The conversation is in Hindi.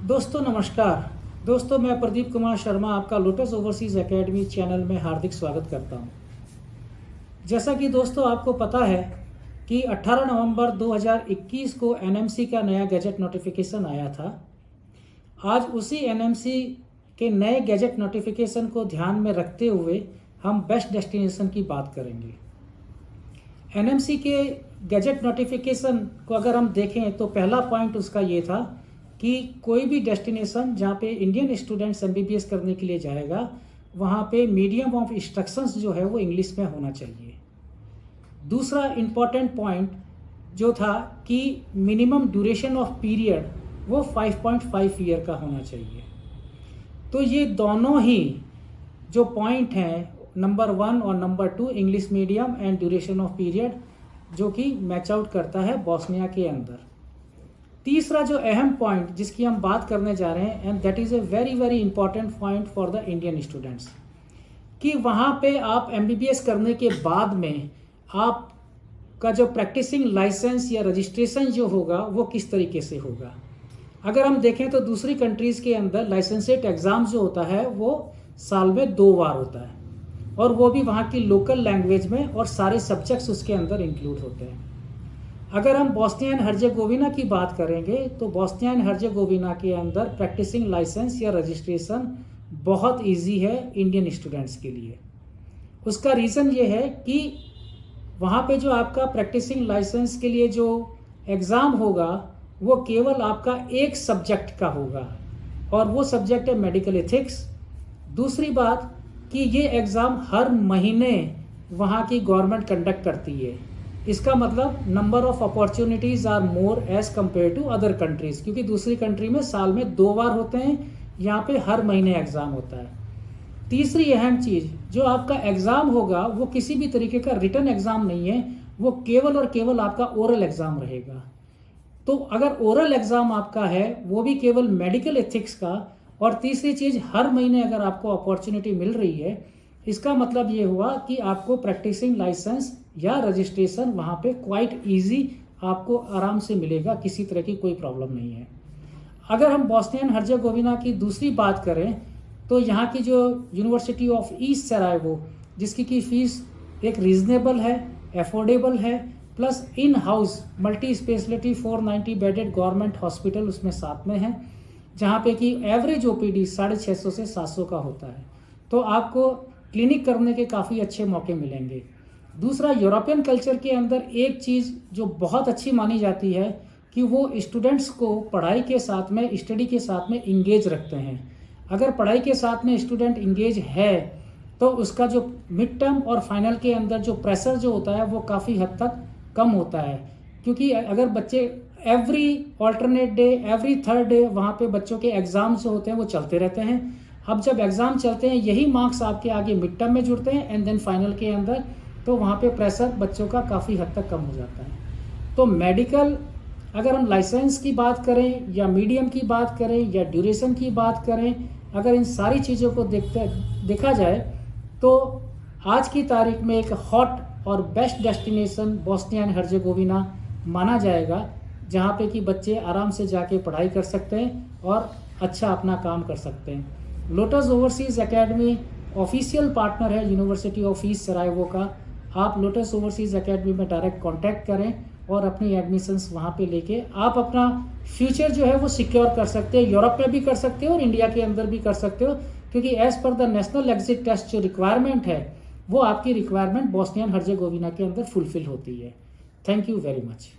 दोस्तों नमस्कार। दोस्तों मैं प्रदीप कुमार शर्मा आपका लोटस ओवरसीज़ एकेडमी चैनल में हार्दिक स्वागत करता हूं। जैसा कि दोस्तों आपको पता है कि 18 नवंबर 2021 को एनएमसी का नया गैजेट नोटिफिकेशन आया था। आज उसी एनएमसी के नए गैजेट नोटिफिकेशन को ध्यान में रखते हुए हम बेस्ट डेस्टिनेशन की बात करेंगे। एनएमसी के गैजेट नोटिफिकेशन को अगर हम देखें तो पहला पॉइंट उसका ये था कि कोई भी डेस्टिनेशन जहाँ पे इंडियन स्टूडेंट्स एमबीबीएस करने के लिए जाएगा वहाँ पे मीडियम ऑफ इंस्ट्रक्शंस जो है वो इंग्लिश में होना चाहिए। दूसरा इम्पॉर्टेंट पॉइंट जो था कि मिनिमम ड्यूरेशन ऑफ पीरियड वो 5.5 ईयर का होना चाहिए। तो ये दोनों ही जो पॉइंट हैं नंबर 1 और number 2 English medium and duration of period जो कि मैच आउट करता है बोस्निया के अंदर। तीसरा जो अहम पॉइंट जिसकी हम बात करने जा रहे हैं and that is a very very important point for the Indian students कि वहाँ पे आप एमबीबीएस करने के बाद में आपका जो प्रैक्टिसिंग लाइसेंस या रजिस्ट्रेशन जो होगा वो किस तरीके से होगा। अगर हम देखें तो दूसरी कंट्रीज़ के अंदर लाइसेंसेट एग्ज़ाम जो होता है वो साल में 2 बार होता है और वो भी वहाँ की लोकल लैंग्वेज में और सारे सब्जेक्ट्स उसके अंदर इंक्लूड होते हैं। अगर हम बोस्निया एंड हर्जेगोविना की बात करेंगे तो बोस्निया एंड हर्जेगोविना के अंदर प्रैक्टिसिंग लाइसेंस या रजिस्ट्रेशन बहुत इजी है इंडियन स्टूडेंट्स के लिए। उसका रीज़न ये है कि वहाँ पे जो आपका प्रैक्टिसिंग लाइसेंस के लिए जो एग्ज़ाम होगा वो केवल आपका एक सब्जेक्ट का होगा और वो सब्जेक्ट है मेडिकल एथिक्स। दूसरी बात कि ये एग्ज़ाम हर महीने वहाँ की गवर्नमेंट कंडक्ट करती है। इसका मतलब number of opportunities are more as compare to other countries, क्योंकि दूसरी कंट्री में साल में 2 बार होते हैं, यहाँ पे हर महीने एग्ज़ाम होता है। तीसरी अहम चीज़ जो आपका एग्ज़ाम होगा वो किसी भी तरीके का रिटन एग्ज़ाम नहीं है, वो केवल और केवल आपका ओरल एग्ज़ाम रहेगा। तो अगर ओरल एग्ज़ाम आपका है वो भी केवल मेडिकल एथिक्स का, और तीसरी चीज़ हर महीने अगर आपको अपॉर्चुनिटी मिल रही है, इसका मतलब ये हुआ कि आपको प्रैक्टिसिंग लाइसेंस या रजिस्ट्रेशन वहाँ पे क्वाइट इजी आपको आराम से मिलेगा, किसी तरह की कोई प्रॉब्लम नहीं है। अगर हम बोस्निया एंड हर्जेगोविना की दूसरी बात करें तो यहाँ की जो यूनिवर्सिटी ऑफ ईस्ट सरायवो जिसकी की फ़ीस एक रीज़नेबल है, अफोर्डेबल है, plus in house multi speciality 490 bedded government hospital उसमें साथ में है, जहाँ पे कि एवरेज ओपीडी 650 से 700 का होता है। तो आपको क्लिनिक करने के काफ़ी अच्छे मौके मिलेंगे। दूसरा, यूरोपियन कल्चर के अंदर एक चीज़ जो बहुत अच्छी मानी जाती है कि वो स्टूडेंट्स को पढ़ाई के साथ में, स्टडी के साथ में इंगेज रखते हैं। अगर पढ़ाई के साथ में स्टूडेंट इंगेज है तो उसका जो मिड टर्म और फाइनल के अंदर जो प्रेशर जो होता है वो काफ़ी हद तक कम होता है, क्योंकि अगर बच्चे every alternate day, every third day वहाँ पे बच्चों के एग्ज़ाम जो होते हैं वो चलते रहते हैं। अब जब एग्ज़ाम चलते हैं यही मार्क्स आपके आगे मिड टर्म में जुड़ते हैं एंड देन फाइनल के अंदर, तो वहाँ पे प्रेशर बच्चों का काफ़ी हद तक कम हो जाता है। तो मेडिकल अगर हम लाइसेंस की बात करें या मीडियम की बात करें या ड्यूरेशन की बात करें, अगर इन सारी चीज़ों को देखा जाए तो आज की तारीख में एक हॉट और best destination Bosnia and Herzegovina माना जाएगा, जहाँ पे कि बच्चे आराम से जाके पढ़ाई कर सकते हैं और अच्छा अपना काम कर सकते हैं। Lotus overseas academy official partner है यूनिवर्सिटी ऑफ ईस्ट सरायवो का। आप लोटस ओवरसीज़ एकेडमी में डायरेक्ट कांटेक्ट करें और अपनी एडमिशन्स वहाँ पे लेके आप अपना फ्यूचर जो है वो सिक्योर कर सकते हैं। यूरोप में भी कर सकते हो और इंडिया के अंदर भी कर सकते हो, क्योंकि as per the national exit test जो रिक्वायरमेंट है वो आपकी रिक्वायरमेंट बोस्निया एंड हर्जेगोविना के अंदर फुलफिल होती है। Thank you very much.